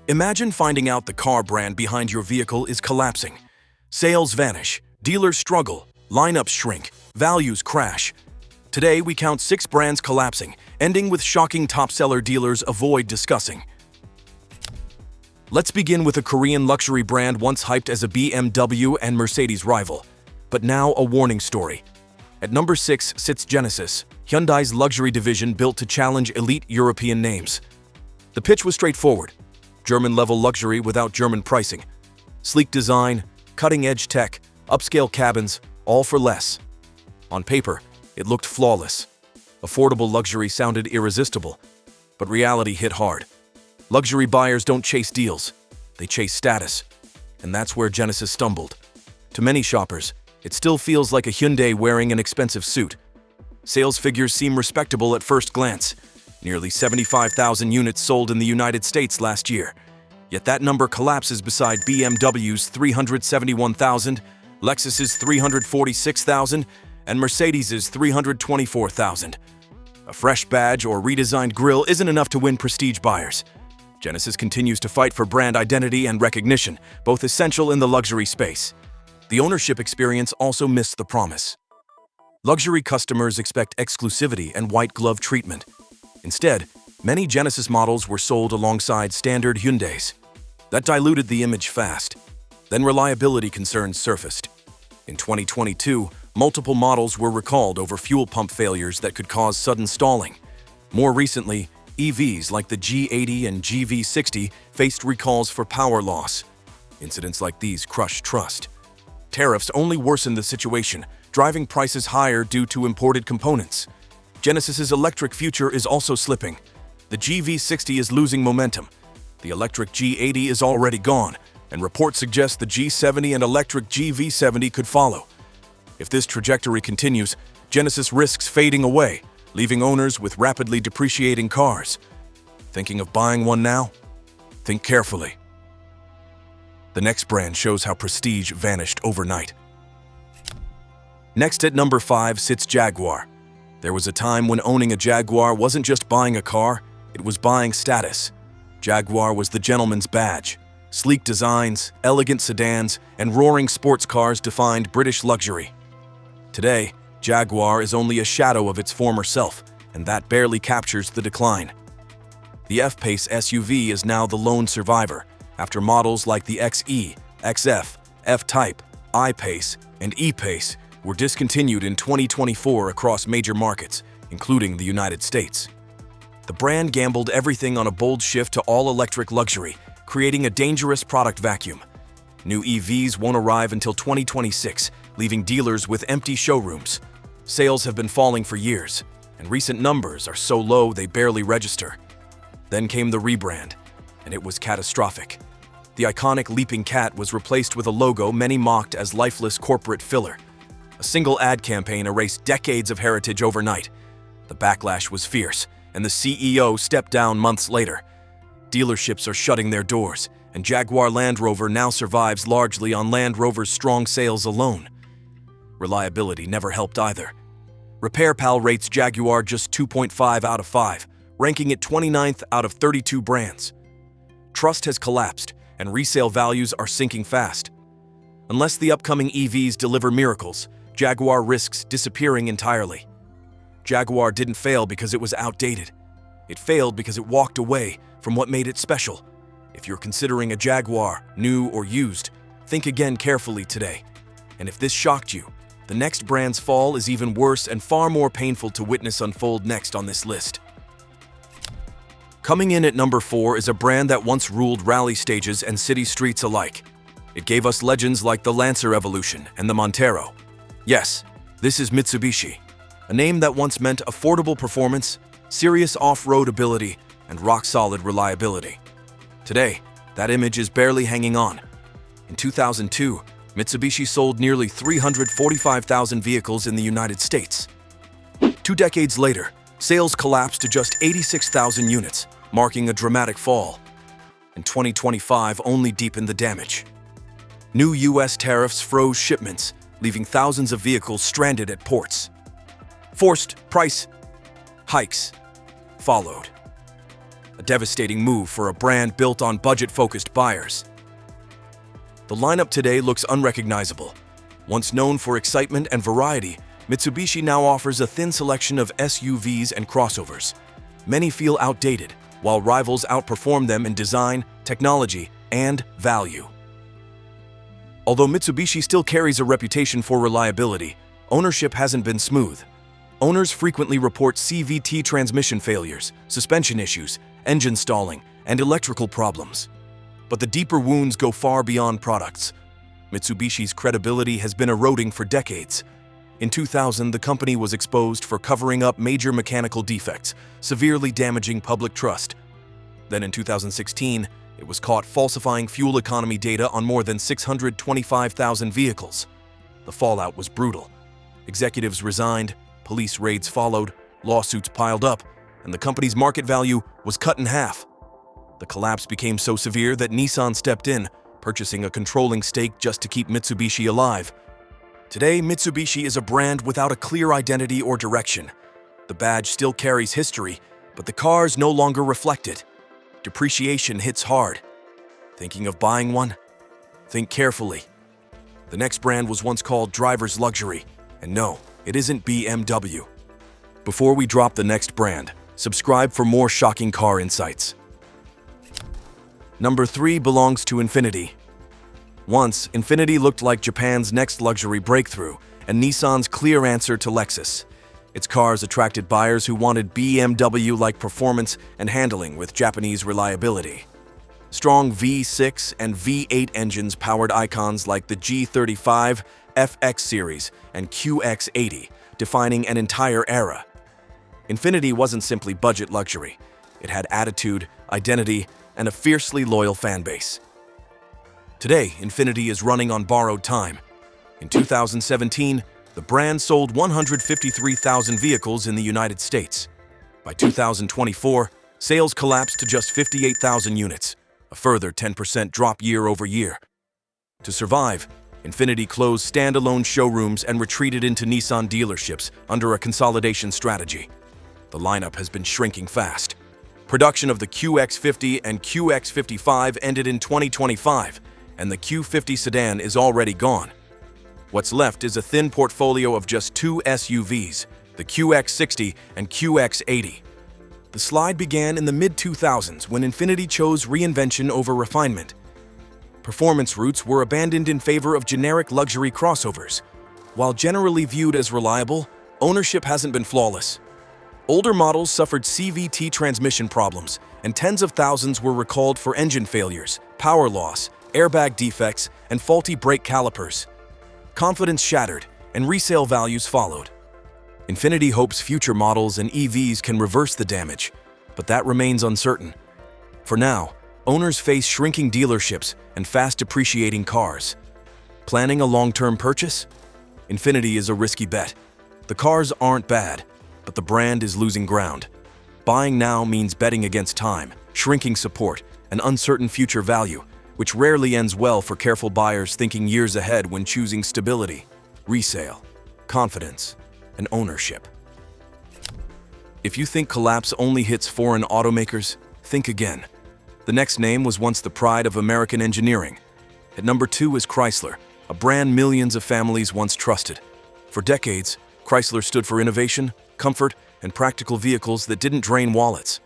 Imagine finding out the car brand behind your vehicle is collapsing. Sales vanish, dealers struggle, lineups shrink, values crash. Today, we count 6 brands collapsing, ending with shocking top-seller dealers avoid discussing. Let's begin with a Korean luxury brand once hyped as a BMW and Mercedes rival, but now a warning story. At number 6 sits Genesis, Hyundai's luxury division built to challenge elite European names. The pitch was straightforward: German-level luxury without German pricing. Sleek design, cutting-edge tech, upscale cabins, all for less. On paper, it looked flawless. Affordable luxury sounded irresistible, but reality hit hard. Luxury buyers don't chase deals, they chase status. And that's where Genesis stumbled. To many shoppers, it still feels like a Hyundai wearing an expensive suit. Sales figures seem respectable at first glance. Nearly 75,000 units sold in the United States last year. Yet that number collapses beside BMW's 371,000, Lexus's 346,000, and Mercedes's 324,000. A fresh badge or redesigned grille isn't enough to win prestige buyers. Genesis continues to fight for brand identity and recognition, both essential in the luxury space. The ownership experience also missed the promise. Luxury customers expect exclusivity and white-glove treatment. Instead, many Genesis models were sold alongside standard Hyundais. That diluted the image fast. Then reliability concerns surfaced. In 2022, multiple models were recalled over fuel pump failures that could cause sudden stalling. More recently, EVs like the G80 and GV60 faced recalls for power loss. Incidents like these crush trust. Tariffs only worsened the situation, driving prices higher due to imported components. Genesis's electric future is also slipping. The GV60 is losing momentum. The electric G80 is already gone, and reports suggest the G70 and electric GV70 could follow. If this trajectory continues, Genesis risks fading away, leaving owners with rapidly depreciating cars. Thinking of buying one now? Think carefully. The next brand shows how prestige vanished overnight. Next at number 5 sits Jaguar. There was a time when owning a Jaguar wasn't just buying a car, it was buying status. Jaguar was the gentleman's badge. Sleek designs, elegant sedans, and roaring sports cars defined British luxury. Today, Jaguar is only a shadow of its former self, and that barely captures the decline. The F-Pace SUV is now the lone survivor, after models like the XE, XF, F-Type, I-Pace, and E-Pace were discontinued in 2024 across major markets, including the United States. The brand gambled everything on a bold shift to all-electric luxury, creating a dangerous product vacuum. New EVs won't arrive until 2026, leaving dealers with empty showrooms. Sales have been falling for years, and recent numbers are so low they barely register. Then came the rebrand, and it was catastrophic. The iconic leaping cat was replaced with a logo many mocked as lifeless corporate filler. A single ad campaign erased decades of heritage overnight. The backlash was fierce, and the CEO stepped down months later. Dealerships are shutting their doors, and Jaguar Land Rover now survives largely on Land Rover's strong sales alone. Reliability never helped either. RepairPal rates Jaguar just 2.5 out of 5, ranking it 29th out of 32 brands. Trust has collapsed, and resale values are sinking fast. Unless the upcoming EVs deliver miracles, Jaguar risks disappearing entirely. Jaguar didn't fail because it was outdated. It failed because it walked away from what made it special. If you're considering a Jaguar, new or used, think again carefully today. And if this shocked you, the next brand's fall is even worse and far more painful to witness unfold next on this list. Coming in at number 4 is a brand that once ruled rally stages and city streets alike. It gave us legends like the Lancer Evolution and the Montero. Yes, this is Mitsubishi, a name that once meant affordable performance, serious off-road ability, and rock-solid reliability. Today, that image is barely hanging on. In 2002, Mitsubishi sold nearly 345,000 vehicles in the United States. 2 decades later, sales collapsed to just 86,000 units, marking a dramatic fall. And 2025 only deepened the damage. New U.S. tariffs froze shipments, leaving thousands of vehicles stranded at ports. Forced price hikes followed. A devastating move for a brand built on budget-focused buyers. The lineup today looks unrecognizable. Once known for excitement and variety, Mitsubishi now offers a thin selection of SUVs and crossovers. Many feel outdated, while rivals outperform them in design, technology, and value. Although Mitsubishi still carries a reputation for reliability, ownership hasn't been smooth. Owners frequently report CVT transmission failures, suspension issues, engine stalling, and electrical problems. But the deeper wounds go far beyond products. Mitsubishi's credibility has been eroding for decades. In 2000, the company was exposed for covering up major mechanical defects, severely damaging public trust. Then in 2016, it was caught falsifying fuel economy data on more than 625,000 vehicles. The fallout was brutal. Executives resigned, police raids followed, lawsuits piled up, and the company's market value was cut in half. The collapse became so severe that Nissan stepped in, purchasing a controlling stake just to keep Mitsubishi alive. Today, Mitsubishi is a brand without a clear identity or direction. The badge still carries history, but the cars no longer reflect it. Depreciation hits hard. Thinking of buying one? Think carefully. The next brand was once called driver's luxury, and no, it isn't BMW. Before we drop the next brand, subscribe for more shocking car insights. Number 3 belongs to Infiniti. Once, Infiniti looked like Japan's next luxury breakthrough and Nissan's clear answer to Lexus. Its cars attracted buyers who wanted BMW-like performance and handling with Japanese reliability. Strong V6 and V8 engines powered icons like the G35, FX series, and QX80, defining an entire era. Infiniti wasn't simply budget luxury. It had attitude, identity, and a fiercely loyal fan base. Today, Infiniti is running on borrowed time. In 2017, the brand sold 153,000 vehicles in the United States. By 2024, sales collapsed to just 58,000 units, a further 10% drop year over year. To survive, Infiniti closed standalone showrooms and retreated into Nissan dealerships under a consolidation strategy. The lineup has been shrinking fast. Production of the QX50 and QX55 ended in 2025, and the Q50 sedan is already gone. What's left is a thin portfolio of just 2 SUVs, the QX60 and QX80. The slide began in the mid-2000s when Infiniti chose reinvention over refinement. Performance roots were abandoned in favor of generic luxury crossovers. While generally viewed as reliable, ownership hasn't been flawless. Older models suffered CVT transmission problems, and tens of thousands were recalled for engine failures, power loss, airbag defects, and faulty brake calipers. Confidence shattered, and resale values followed. Infiniti hopes future models and EVs can reverse the damage, but that remains uncertain. For now, owners face shrinking dealerships and fast depreciating cars. Planning a long-term purchase? Infiniti is a risky bet. The cars aren't bad, but the brand is losing ground. Buying now means betting against time, shrinking support, and uncertain future value, which rarely ends well for careful buyers thinking years ahead when choosing stability, resale, confidence, and ownership. If you think collapse only hits foreign automakers, think again. The next name was once the pride of American engineering. At number 2 is Chrysler, a brand millions of families once trusted. For decades, Chrysler stood for innovation, comfort, and practical vehicles that didn't drain wallets.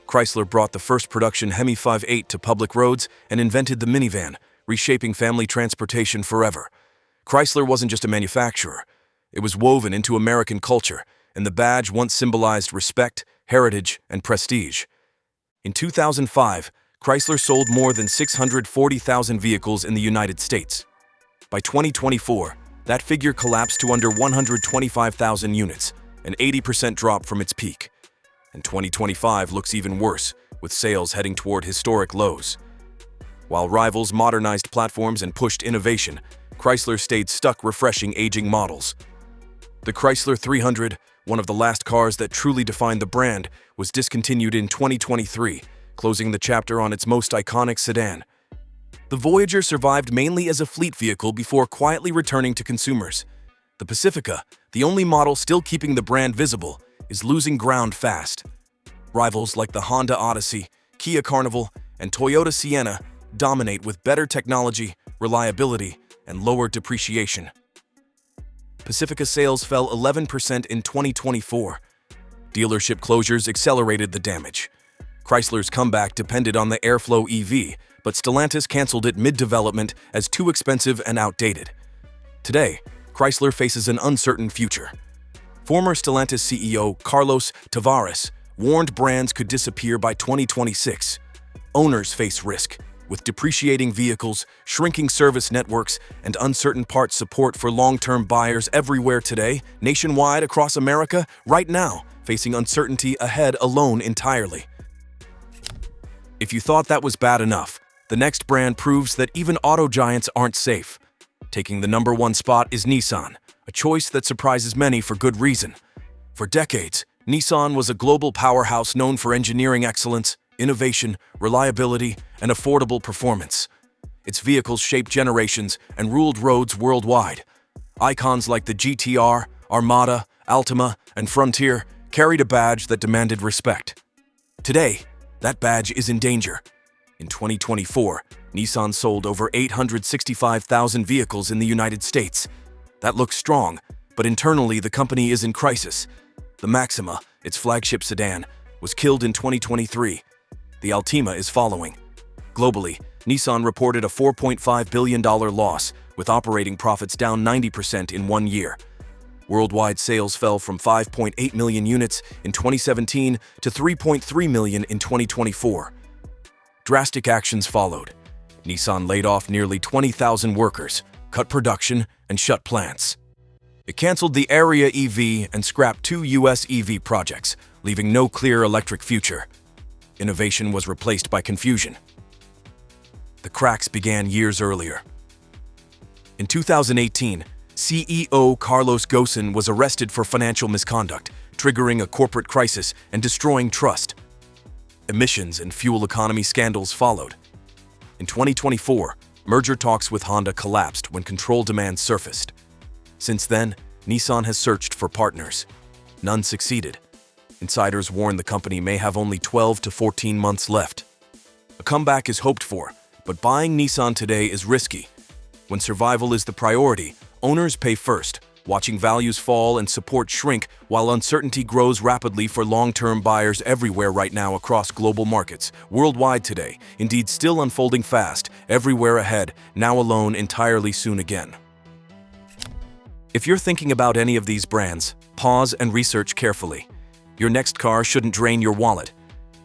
Chrysler brought the first production Hemi 5.8 to public roads and invented the minivan, reshaping family transportation forever. Chrysler wasn't just a manufacturer. It was woven into American culture, and the badge once symbolized respect, heritage, and prestige. In 2005, Chrysler sold more than 640,000 vehicles in the United States. By 2024, that figure collapsed to under 125,000 units, an 80% drop from its peak. And 2025 looks even worse, with sales heading toward historic lows. While rivals modernized platforms and pushed innovation, Chrysler stayed stuck refreshing aging models. The Chrysler 300, one of the last cars that truly defined the brand, was discontinued in 2023, closing the chapter on its most iconic sedan. The Voyager survived mainly as a fleet vehicle before quietly returning to consumers. The Pacifica, the only model still keeping the brand visible, is losing ground fast. Rivals like the Honda Odyssey, Kia Carnival, and Toyota Sienna dominate with better technology, reliability, and lower depreciation. Pacifica sales fell 11% in 2024. Dealership closures accelerated the damage. Chrysler's comeback depended on the Airflow EV, but Stellantis canceled it mid-development as too expensive and outdated. Today, Chrysler faces an uncertain future. Former Stellantis CEO Carlos Tavares warned brands could disappear by 2026. Owners face risk, with depreciating vehicles, shrinking service networks, and uncertain parts support for long-term buyers everywhere today, nationwide across America, right now, facing uncertainty ahead alone entirely. If you thought that was bad enough, the next brand proves that even auto giants aren't safe. Taking the #1 spot is Nissan, a choice that surprises many for good reason. For decades, Nissan was a global powerhouse known for engineering excellence, innovation, reliability, and affordable performance. Its vehicles shaped generations and ruled roads worldwide. Icons like the GTR, Armada, Altima, and Frontier carried a badge that demanded respect. Today, that badge is in danger. In 2024, Nissan sold over 865,000 vehicles in the United States. That looks strong, but internally the company is in crisis. The Maxima, its flagship sedan, was killed in 2023. The Altima is following. Globally, Nissan reported a $4.5 billion loss, with operating profits down 90% in 1 year. Worldwide sales fell from 5.8 million units in 2017 to 3.3 million in 2024. Drastic actions followed. Nissan laid off nearly 20,000 workers, cut production, and shut plants. It canceled the Area EV and scrapped 2 US EV projects, leaving no clear electric future. Innovation was replaced by confusion. The cracks began years earlier. In 2018, CEO Carlos Ghosn was arrested for financial misconduct, triggering a corporate crisis and destroying trust. Emissions and fuel economy scandals followed. In 2024, merger talks with Honda collapsed when control demands surfaced. Since then, Nissan has searched for partners. None succeeded. Insiders warn the company may have only 12 to 14 months left. A comeback is hoped for, but buying Nissan today is risky. When survival is the priority, owners pay first, watching values fall and support shrink while uncertainty grows rapidly for long-term buyers everywhere right now across global markets, worldwide today, indeed still unfolding fast, everywhere ahead, now alone entirely soon again. If you're thinking about any of these brands, pause and research carefully. Your next car shouldn't drain your wallet.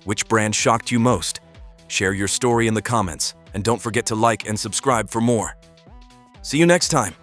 Which brand shocked you most? Share your story in the comments, and don't forget to like and subscribe for more. See you next time.